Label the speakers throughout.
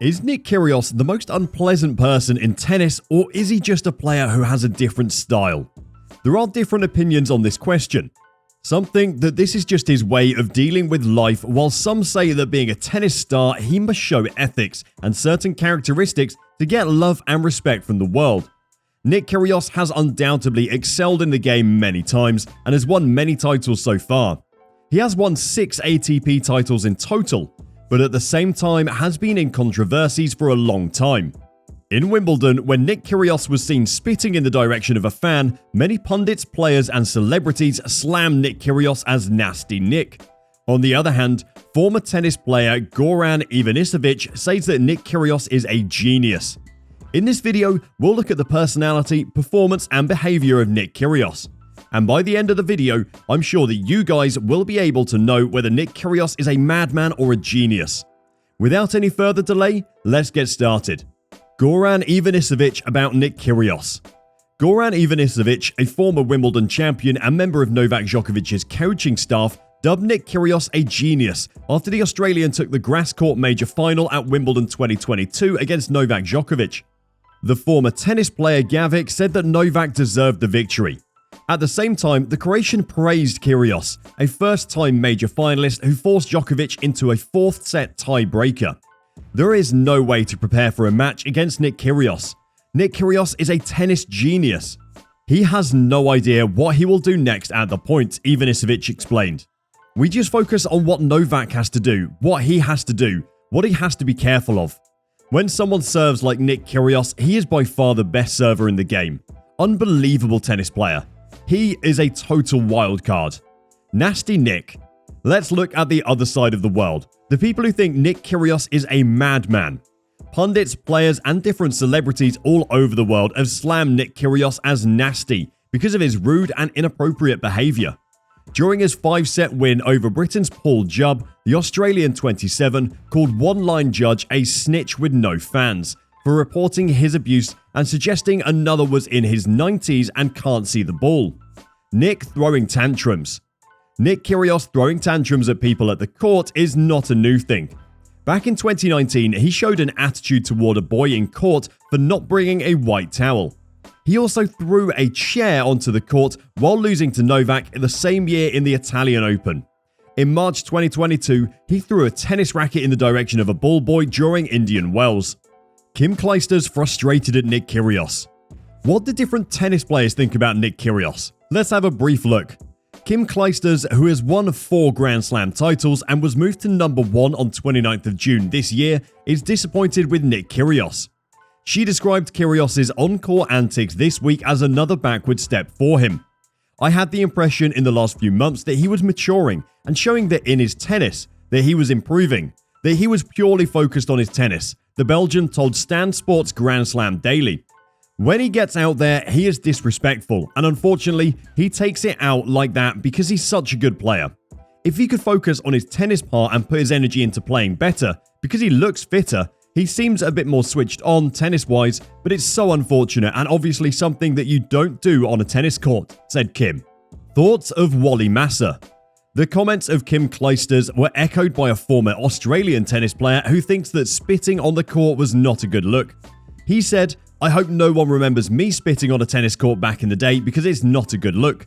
Speaker 1: Is Nick Kyrgios the most unpleasant person in tennis, or is he just a player who has a different style? There are different opinions on this question. Some think that this is just his way of dealing with life, while some say that being a tennis star, he must show ethics and certain characteristics to get love and respect from the world. Nick Kyrgios has undoubtedly excelled in the game many times and has won many titles so far. He has won 6 ATP titles in total, but at the same time has been in controversies for a long time. In Wimbledon, when Nick Kyrgios was seen spitting in the direction of a fan, many pundits, players and celebrities slammed Nick Kyrgios as Nasty Nick. On the other hand, former tennis player Goran Ivanisevic says that Nick Kyrgios is a genius. In this video, we'll look at the personality, performance and behavior of Nick Kyrgios. And by the end of the video, I'm sure that you guys will be able to know whether Nick Kyrgios is a madman or a genius. Without any further delay, let's get started. Goran Ivanisevic about Nick Kyrgios. Goran Ivanisevic, a former Wimbledon champion and member of Novak Djokovic's coaching staff, dubbed Nick Kyrgios a genius after the Australian took the grass court major final at Wimbledon 2022 against Novak Djokovic. The former tennis player Gavic said that Novak deserved the victory. At the same time, the Croatian praised Kyrgios, a first-time major finalist who forced Djokovic into a fourth-set tiebreaker. There is no way to prepare for a match against Nick Kyrgios. Nick Kyrgios is a tennis genius. He has no idea what he will do next at the point, Ivanisevic explained. We just focus on what Novak has to do, what he has to do, what he has to be careful of. When someone serves like Nick Kyrgios, he is by far the best server in the game. Unbelievable tennis player. He is a total wildcard. Nasty Nick. Let's look at the other side of the world. The people who think Nick Kyrgios is a madman. Pundits, players and different celebrities all over the world have slammed Nick Kyrgios as nasty because of his rude and inappropriate behavior. During his 5-set win over Britain's Paul Jubb, the Australian 27 called one-line judge a snitch with no fans for reporting his abuse and suggesting another was in his 90s and can't see the ball. Nick throwing tantrums. Nick Kyrgios throwing tantrums at people at the court is not a new thing. Back in 2019, he showed an attitude toward a boy in court for not bringing a white towel. He also threw a chair onto the court while losing to Novak the same year in the Italian Open. In March 2022, he threw a tennis racket in the direction of a ball boy during Indian Wells. Clijsters frustrated at Nick Kyrgios. What do different tennis players think about Nick Kyrgios? Let's have a brief look. Clijsters, who has won 4 Grand Slam titles and was moved to number 1 on 29th of June this year, is disappointed with Nick Kyrgios. She described Kyrgios' on-court antics this week as another backward step for him. I had the impression in the last few months that he was maturing and showing that in his tennis, that he was improving, that he was purely focused on his tennis, the Belgian told Stan Sports Grand Slam Daily. When he gets out there, he is disrespectful, and unfortunately, he takes it out like that because he's such a good player. If he could focus on his tennis part and put his energy into playing better, because he looks fitter, he seems a bit more switched on tennis-wise, but it's so unfortunate and obviously something that you don't do on a tennis court, said Kim. Thoughts of Wally Massa. The comments of Clijsters were echoed by a former Australian tennis player who thinks that spitting on the court was not a good look. He said, "I hope no one remembers me spitting on a tennis court back in the day because it's not a good look.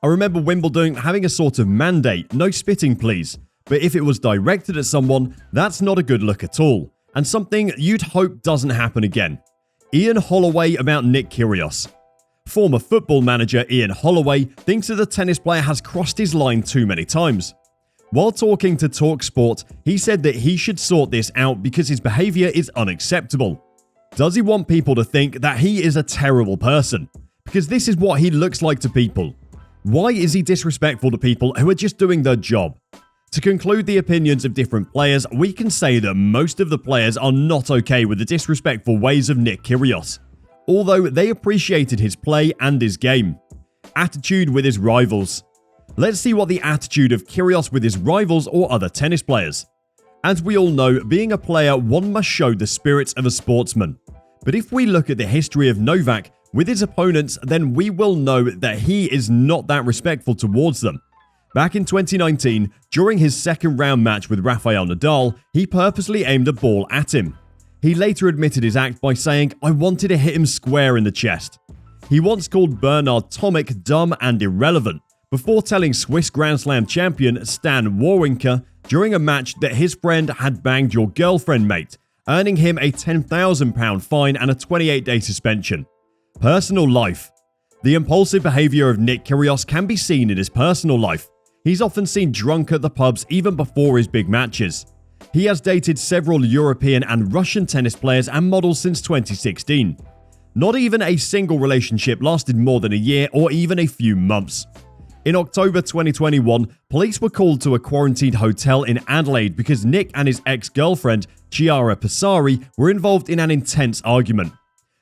Speaker 1: I remember Wimbledon having a sort of mandate, no spitting please, but if it was directed at someone, that's not a good look at all, and something you'd hope doesn't happen again." Iain Holloway about Nick Kyrgios. Former football manager Iain Holloway thinks that the tennis player has crossed his line too many times. While talking to TalkSport, he said that he should sort this out because his behavior is unacceptable. Does he want people to think that he is a terrible person? Because this is what he looks like to people. Why is he disrespectful to people who are just doing their job? To conclude the opinions of different players, we can say that most of the players are not okay with the disrespectful ways of Nick Kyrgios, although they appreciated his play and his game. Attitude with his rivals. Let's see what the attitude of Kyrgios with his rivals or other tennis players. As we all know, being a player, one must show the spirit of a sportsman. But if we look at the history of Novak with his opponents, then we will know that he is not that respectful towards them. Back in 2019, during his second round match with Rafael Nadal, he purposely aimed a ball at him. He later admitted his act by saying, "I wanted to hit him square in the chest." He once called Bernard Tomic dumb and irrelevant, before telling Swiss Grand Slam champion Stan Wawrinka during a match that his friend had banged your girlfriend, mate, earning him a £10,000 fine and a 28-day suspension. Personal life. The impulsive behaviour of Nick Kyrgios can be seen in his personal life. He's often seen drunk at the pubs even before his big matches. He has dated several European and Russian tennis players and models since 2016. Not even a single relationship lasted more than a year or even a few months. In October 2021, police were called to a quarantined hotel in Adelaide because Nick and his ex-girlfriend, Chiara Passari, were involved in an intense argument.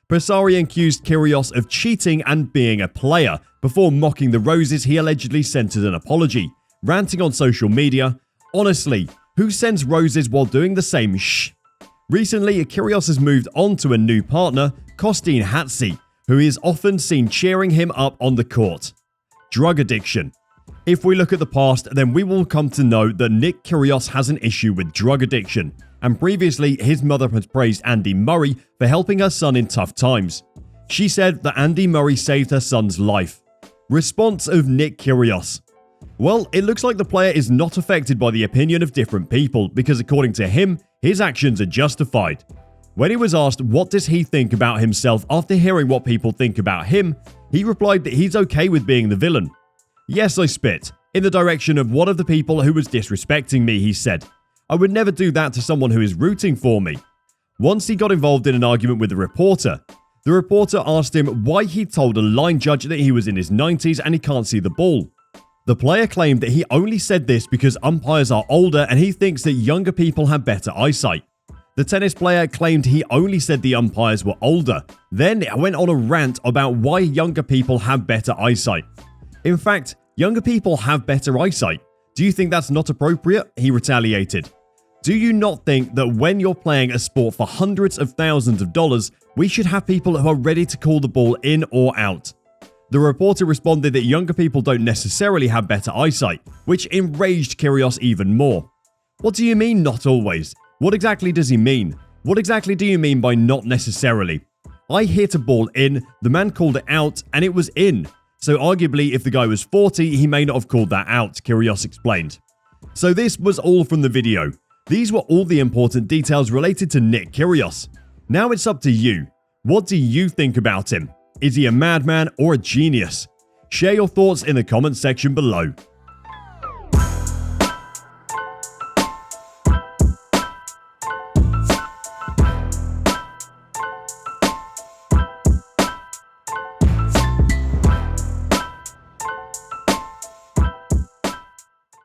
Speaker 1: Passari accused Kyrgios of cheating and being a player, before mocking the roses he allegedly sent as an apology, ranting on social media, "Honestly, who sends roses while doing the same shh?" Recently, Kyrgios has moved on to a new partner, Kostine Hatzi, who is often seen cheering him up on the court. Drug addiction. If we look at the past, then we will come to know that Nick Kyrgios has an issue with drug addiction, and previously his mother has praised Andy Murray for helping her son in tough times. She said that Andy Murray saved her son's life. Response of Nick Kyrgios. Well, it looks like the player is not affected by the opinion of different people because according to him, his actions are justified. When he was asked what does he think about himself after hearing what people think about him, he replied that he's okay with being the villain. "Yes, I spit in the direction of one of the people who was disrespecting me," he said. "I would never do that to someone who is rooting for me." Once he got involved in an argument with a reporter. The reporter asked him why he told a line judge that he was in his 90s and he can't see the ball. The player claimed that he only said this because umpires are older and he thinks that younger people have better eyesight. The tennis player claimed he only said the umpires were older, then went on a rant about why younger people have better eyesight. "In fact, younger people have better eyesight. Do you think that's not appropriate?" he retaliated. "Do you not think that when you're playing a sport for hundreds of thousands of dollars, we should have people who are ready to call the ball in or out?" The reporter responded that younger people don't necessarily have better eyesight, which enraged Kyrgios even more. "What do you mean, not always? What exactly does he mean? What exactly do you mean by not necessarily? I hit a ball in, the man called it out, and it was in. So arguably, if the guy was 40, he may not have called that out," Kyrgios explained. So this was all from the video. These were all the important details related to Nick Kyrgios. Now it's up to you. What do you think about him? Is he a madman or a genius? Share your thoughts in the comments section below.